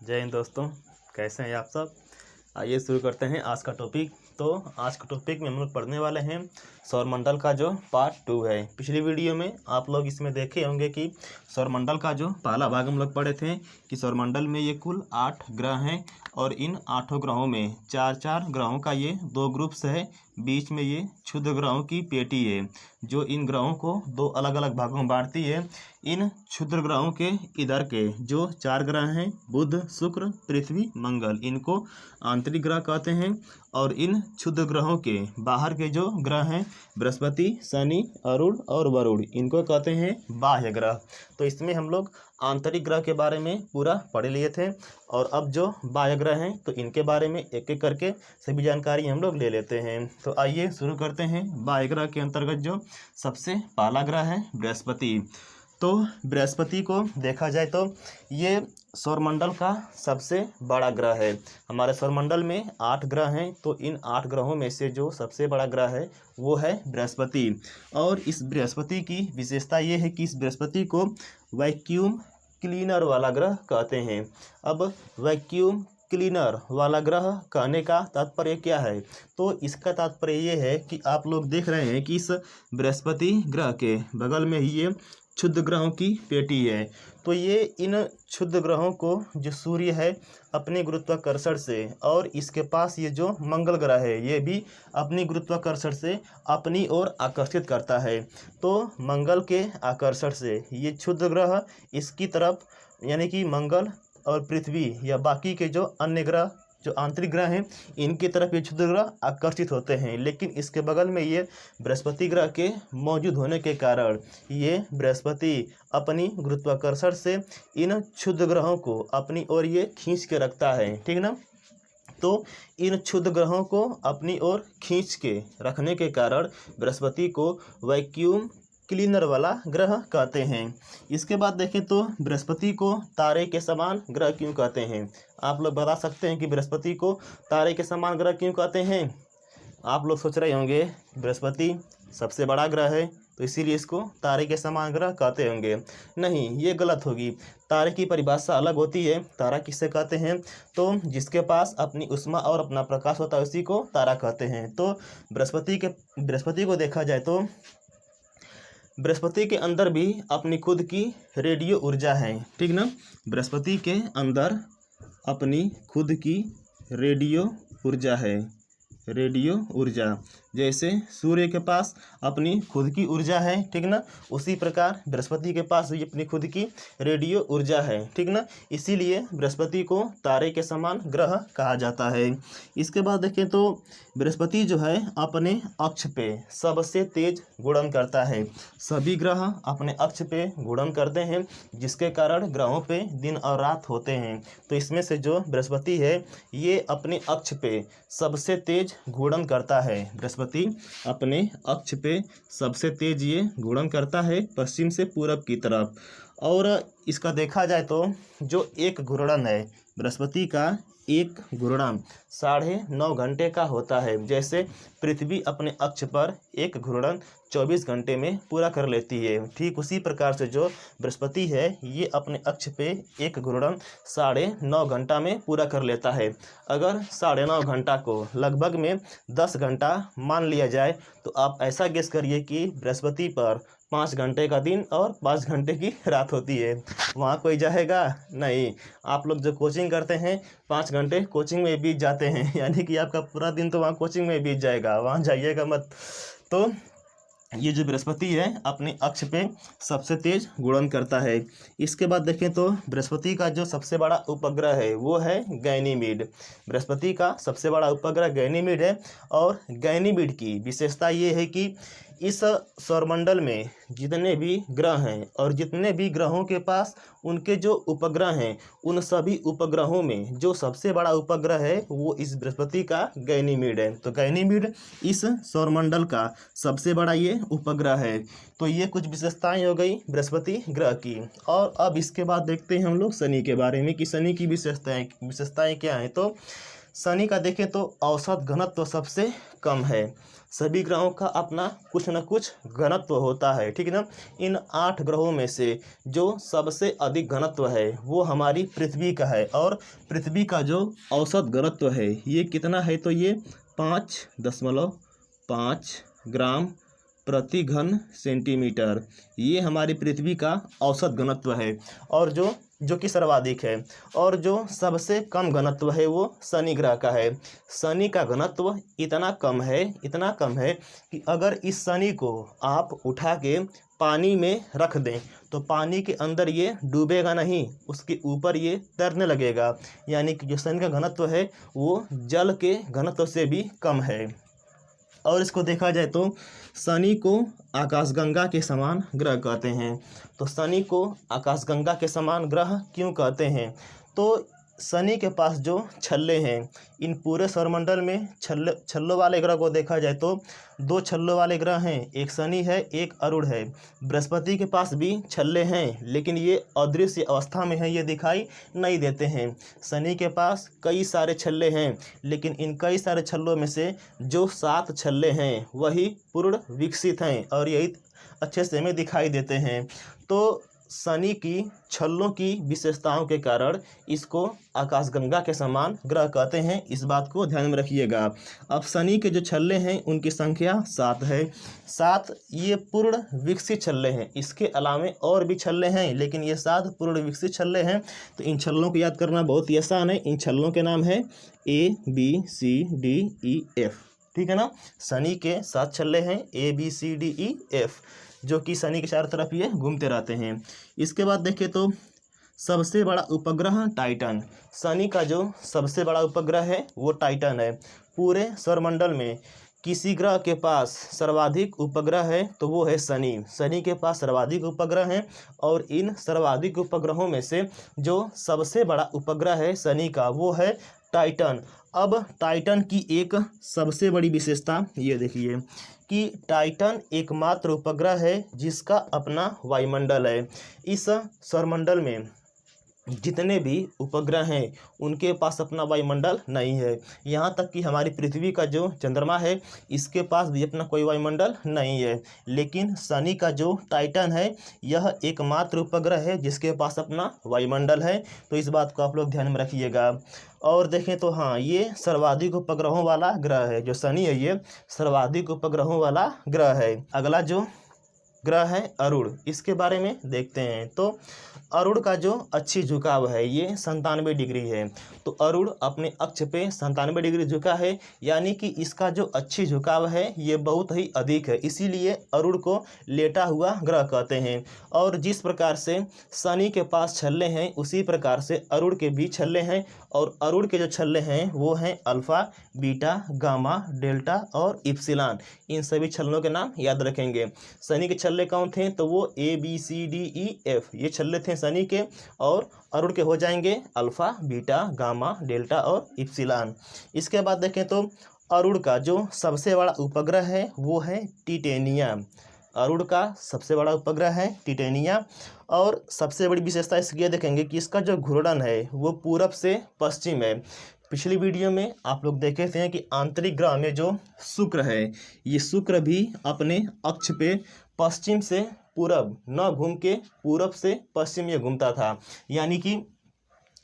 जय हिंद दोस्तों, कैसे हैं आप सब। आइए शुरू करते हैं आज का टॉपिक। तो आज के टॉपिक में हम लोग पढ़ने वाले हैं सौरमंडल का जो पार्ट 2 है। पिछली वीडियो में आप लोग इसमें देखे होंगे कि सौरमंडल का जो पहला भाग हम लोग पढ़े थे कि सौरमंडल में ये कुल 8 ग्रह हैं और इन 8 ग्रहों में 4-4 ग्रहों का ये 2 ग्रुप्स है। बीच में ये क्षुद्र ग्रहों की पेटी है जो इन ग्रहों को 2 अलग अलग भागों में बांटती है। इन क्षुद्र ग्रहों के इधर के जो 4 ग्रह हैं, बुध, शुक्र, पृथ्वी, मंगल, इनको आंतरिक ग्रह कहते हैं। और इन क्षुद्र ग्रहों के बाहर के जो ग्रह हैं, बृहस्पति, शनि, अरुण और वरुण, इनको कहते हैं बाह्य ग्रह। तो इसमें हम लोग आंतरिक ग्रह के बारे में पूरा पढ़ लिए थे और अब जो बाह्य ग्रह हैं तो इनके बारे में एक एक करके सभी जानकारी हम लोग ले लेते हैं। तो आइए शुरू करते हैं। बाह्य ग्रह के अंतर्गत जो सबसे पहला ग्रह है बृहस्पति। तो बृहस्पति को देखा जाए तो ये सौरमंडल का सबसे बड़ा ग्रह है। हमारे सौरमंडल में 8 ग्रह हैं, तो इन 8 ग्रहों में से जो सबसे बड़ा ग्रह है वो है बृहस्पति। और इस बृहस्पति की विशेषता ये है कि इस बृहस्पति को वैक्यूम क्लीनर वाला ग्रह कहते हैं। अब वैक्यूम क्लीनर वाला ग्रह कहने का तात्पर्य क्या है? तो इसका तात्पर्य ये है कि आप लोग देख रहे हैं कि इस बृहस्पति ग्रह के बगल में ही ये क्षुद्र ग्रहों की पेटी है। तो ये इन क्षुद्र ग्रहों को जो सूर्य है अपने गुरुत्वाकर्षण से, और इसके पास ये जो मंगल ग्रह है ये भी अपनी गुरुत्वाकर्षण से अपनी ओर आकर्षित करता है। तो मंगल के आकर्षण से ये क्षुद्र ग्रह इसकी तरफ, यानी कि मंगल और पृथ्वी या बाकी के जो अन्य ग्रह जो आंतरिक ग्रह हैं इनकी तरफ ये क्षुद्र ग्रह आकर्षित होते हैं। लेकिन इसके बगल में ये बृहस्पति ग्रह के मौजूद होने के कारण ये बृहस्पति अपनी गुरुत्वाकर्षण से इन क्षुद्र ग्रहों को अपनी ओर ये खींच के रखता है, ठीक ना। तो इन क्षुद्र ग्रहों को अपनी ओर खींच के रखने के कारण बृहस्पति को वैक्यूम क्लीनर वाला ग्रह कहते हैं। इसके बाद देखें तो बृहस्पति को तारे के समान ग्रह क्यों कहते हैं? आप लोग बता सकते हैं कि बृहस्पति को तारे के समान ग्रह क्यों कहते हैं? आप लोग सोच रहे होंगे बृहस्पति सबसे बड़ा ग्रह है तो इसीलिए इसको तारे के समान ग्रह कहते होंगे। नहीं, ये गलत होगी। तारे की परिभाषा अलग होती है। तारा किससे कहते हैं? तो जिसके पास अपनी उष्मा और अपना प्रकाश होता है उसी को तारा कहते हैं। तो बृहस्पति को देखा जाए तो बृहस्पति के अंदर भी अपनी खुद की रेडियो ऊर्जा है, ठीक ना। बृहस्पति के अंदर अपनी खुद की रेडियो ऊर्जा है। रेडियो ऊर्जा जैसे सूर्य के पास अपनी खुद की ऊर्जा है, ठीक ना, उसी प्रकार बृहस्पति के पास भी अपनी खुद की रेडियो ऊर्जा है, ठीक ना। इसीलिए बृहस्पति को तारे के समान ग्रह कहा जाता है। इसके बाद देखें तो बृहस्पति जो है अपने अक्ष पे सबसे तेज घूर्णन करता है। सभी ग्रह अपने अक्ष पे घूर्णन करते हैं जिसके कारण ग्रहों पे दिन और रात होते हैं। तो इसमें से जो बृहस्पति है ये अपने अक्ष पे सबसे तेज घूर्णन करता है। बृहस्पति अपने अक्ष पे सबसे तेज ये घूर्णन करता है पश्चिम से पूरब की तरफ। और इसका देखा जाए तो जो एक घूर्णन है बृहस्पति का, एक घूर्णन 9.5 घंटे का होता है। जैसे पृथ्वी अपने अक्ष पर एक घूर्णन 24 घंटे में पूरा कर लेती है, ठीक उसी प्रकार से जो बृहस्पति है ये अपने अक्ष पे एक घूर्णन 9.5 घंटा में पूरा कर लेता है। अगर 9.5 घंटा को लगभग में 10 घंटा मान लिया जाए तो आप ऐसा गेस करिए कि बृहस्पति पर 5 घंटे का दिन और 5 घंटे की रात होती है। वहाँ कोई जाएगा नहीं। आप लोग जो कोचिंग करते हैं 5 घंटे कोचिंग में बीत जाते हैं, यानी कि आपका पूरा दिन तो वहाँ कोचिंग में बीत जाएगा, वहाँ जाइएगा मत। तो ये जो बृहस्पति है अपने अक्ष पे सबसे तेज घूर्णन करता है। इसके बाद देखें तो बृहस्पति का जो सबसे बड़ा उपग्रह है वो है गैनीमीड। बृहस्पति का सबसे बड़ा उपग्रह गैनीमीड है। और गैनीमीड की विशेषता ये है कि इस सौरमंडल में जितने भी ग्रह हैं और जितने भी ग्रहों के पास उनके जो उपग्रह हैं उन सभी उपग्रहों में जो सबसे बड़ा उपग्रह है वो इस बृहस्पति का गैनीमीड है। तो गैनीमीड इस सौरमंडल का सबसे बड़ा ये उपग्रह है। तो ये कुछ विशेषताएं हो गई बृहस्पति ग्रह की। और अब इसके बाद देखते हैं हम लोग शनि के बारे में कि शनि की विशेषताएं क्या हैं। तो शनि का देखें तो औसत घनत्व सबसे कम है। सभी ग्रहों का अपना कुछ न कुछ घनत्व होता है, ठीक है ना। इन 8 ग्रहों में से जो सबसे अधिक घनत्व है वो हमारी पृथ्वी का है, और पृथ्वी का जो औसत घनत्व है ये कितना है, तो ये 5.5 ग्राम प्रति घन सेंटीमीटर, ये हमारी पृथ्वी का औसत घनत्व है। और जो कि सर्वाधिक है, और जो सबसे कम घनत्व है वो शनि ग्रह का है। शनि का घनत्व इतना कम है कि अगर इस शनि को आप उठा के पानी में रख दें तो पानी के अंदर ये डूबेगा नहीं, उसके ऊपर ये तैरने लगेगा। यानी कि जो शनि का घनत्व है वो जल के घनत्व से भी कम है। और इसको देखा जाए तो शनि को आकाशगंगा के समान ग्रह कहते हैं। तो शनि को आकाशगंगा के समान ग्रह क्यों कहते हैं, तो शनि के पास जो छल्ले हैं, इन पूरे सौरमंडल में छल्लों वाले ग्रह को देखा जाए तो 2 छल्लों वाले ग्रह हैं, एक शनि है, एक अरुण है। बृहस्पति के पास भी छल्ले हैं, लेकिन ये अदृश्य अवस्था में है, ये दिखाई नहीं देते हैं। शनि के पास कई सारे छल्ले हैं, लेकिन इन कई सारे छल्लों में से जो 7 छल्ले हैं वही पूर्ण विकसित हैं और यही अच्छे से हमें दिखाई देते हैं। तो शनि की छल्लों की विशेषताओं के कारण इसको आकाशगंगा के समान ग्रह कहते हैं, इस बात को ध्यान में रखिएगा। अब शनि के जो छल्ले हैं उनकी संख्या 7 है। 7 ये पूर्ण विकसित छल्ले हैं, इसके अलावे और भी छल्ले हैं, लेकिन ये 7 पूर्ण विकसित छल्ले हैं। तो इन छल्लों को याद करना बहुत ही आसान है। इन छल्लों के नाम है ABCDEF, ठीक है ना। शनि के 7 छल्ले हैं ABCDEF, जो कि शनि के चारों तरफ ये घूमते रहते हैं। इसके बाद देखें तो सबसे बड़ा उपग्रह टाइटन, शनि का जो सबसे बड़ा उपग्रह है वो टाइटन है। पूरे सौरमंडल में किसी ग्रह के पास सर्वाधिक उपग्रह है तो वो है शनि। शनि के पास सर्वाधिक उपग्रह हैं, और इन सर्वाधिक उपग्रहों में से जो सबसे बड़ा उपग्रह है शनि का वो है टाइटन। अब टाइटन की एक सबसे बड़ी विशेषता ये देखिए कि टाइटन एकमात्र उपग्रह है जिसका अपना वायुमंडल है। इस सौरमंडल में जितने भी उपग्रह हैं उनके पास अपना वायुमंडल नहीं है। यहाँ तक कि हमारी पृथ्वी का जो चंद्रमा है इसके पास भी अपना कोई वायुमंडल नहीं है। लेकिन शनि का जो टाइटन है यह एकमात्र उपग्रह है जिसके पास अपना वायुमंडल है। तो इस बात को आप लोग ध्यान में रखिएगा। और देखें तो हाँ, ये सर्वाधिक उपग्रहों वाला ग्रह है। जो शनि है ये सर्वाधिक उपग्रहों वाला ग्रह है। अगला जो ग्रह है अरुण, इसके बारे में देखते हैं। तो अरुण का जो अक्षीय झुकाव है ये 97 डिग्री है। तो अरुण अपने अक्ष पे 97 डिग्री झुका है, यानी कि इसका जो अक्षीय झुकाव है ये बहुत ही अधिक है, इसीलिए अरुण को लेटा हुआ ग्रह कहते हैं। और जिस प्रकार से शनि के पास छल्ले हैं उसी प्रकार से अरुण के भी छल्ले हैं, और अरुण के जो छल्ले हैं वो हैं अल्फा, बीटा, गामा, डेल्टा और इप्सिलॉन। इन सभी छल्लों के नाम याद रखेंगे। शनि के छल्ले कौन थे, तो वो ABCDEF ये छल्ले थे शनि के, और अरुण के हो जाएंगे अल्फा, बीटा, गामा, डेल्टा और इप्सिलॉन। इसके बाद देखें तो अरुण का जो सबसे बड़ा उपग्रह है वो है टिटेनिया। अरुण का सबसे बड़ा उपग्रह है टिटेनिया, और सबसे बड़ी विशेषता इसकी ये देखेंगे कि इसका जो घूर्णन है वो पूरब से पश्चिम है। पिछली वीडियो में आप लोग देखे थे कि आंतरिक ग्रह में जो शुक्र है ये शुक्र भी अपने अक्ष पे पश्चिम से पूरब न घूम के पूरब से पश्चिम ये घूमता था। यानी कि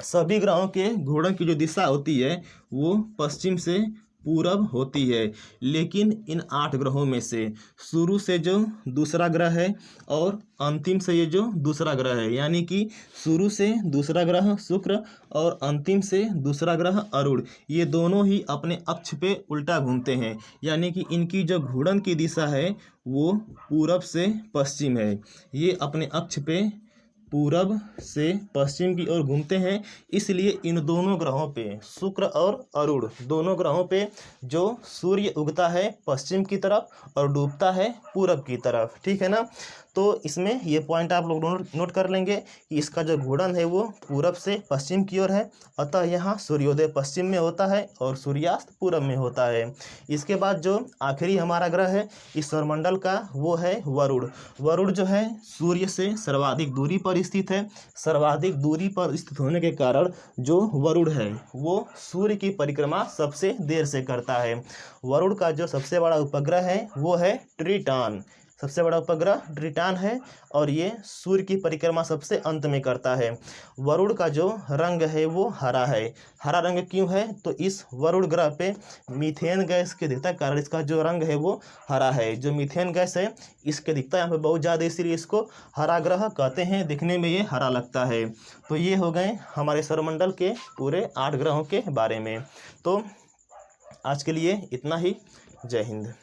सभी ग्रहों के घूर्णन की जो दिशा होती है वो पश्चिम से पूरब होती है। लेकिन इन 8 ग्रहों में से शुरू से जो दूसरा ग्रह है और अंतिम से ये जो दूसरा ग्रह है, यानी कि शुरू से दूसरा ग्रह शुक्र और अंतिम से दूसरा ग्रह अरुण, ये दोनों ही अपने अक्ष पे उल्टा घूमते हैं। यानी कि इनकी जो घूर्णन की दिशा है वो पूरब से पश्चिम है। ये अपने अक्ष पे पूरब से पश्चिम की ओर घूमते हैं। इसलिए इन दोनों ग्रहों पे, शुक्र और अरुण दोनों ग्रहों पे, जो सूर्य उगता है पश्चिम की तरफ और डूबता है पूरब की तरफ, ठीक है ना। तो इसमें ये पॉइंट आप लोग नोट कर लेंगे कि इसका जो घूर्णन है वो पूरब से पश्चिम की ओर है, अतः यहाँ सूर्योदय पश्चिम में होता है और सूर्यास्त पूरब में होता है। इसके बाद जो आखिरी हमारा ग्रह है इस सौरमंडल का वो है वरुण। वरुण जो है सूर्य से सर्वाधिक दूरी पर स्थित है। सर्वाधिक दूरी पर स्थित होने के कारण जो वरुण है वो सूर्य की परिक्रमा सबसे देर से करता है। वरुण का जो सबसे बड़ा उपग्रह है वो है ट्रिटॉन। सबसे बड़ा उपग्रह ट्रिटॉन है और ये सूर्य की परिक्रमा सबसे अंत में करता है। वरुण का जो रंग है वो हरा है। हरा रंग क्यों है? तो इस वरुण ग्रह पे मीथेन गैस के अधिकता के कारण इसका जो रंग है वो हरा है। जो मीथेन गैस है इसके अधिकता यहाँ पे बहुत ज़्यादा, इसलिए इसको हरा ग्रह कहते हैं। दिखने में ये हरा लगता है। तो ये हो गए हमारे सौरमंडल के पूरे 8 ग्रहों के बारे में। तो आज के लिए इतना ही। जय हिंद।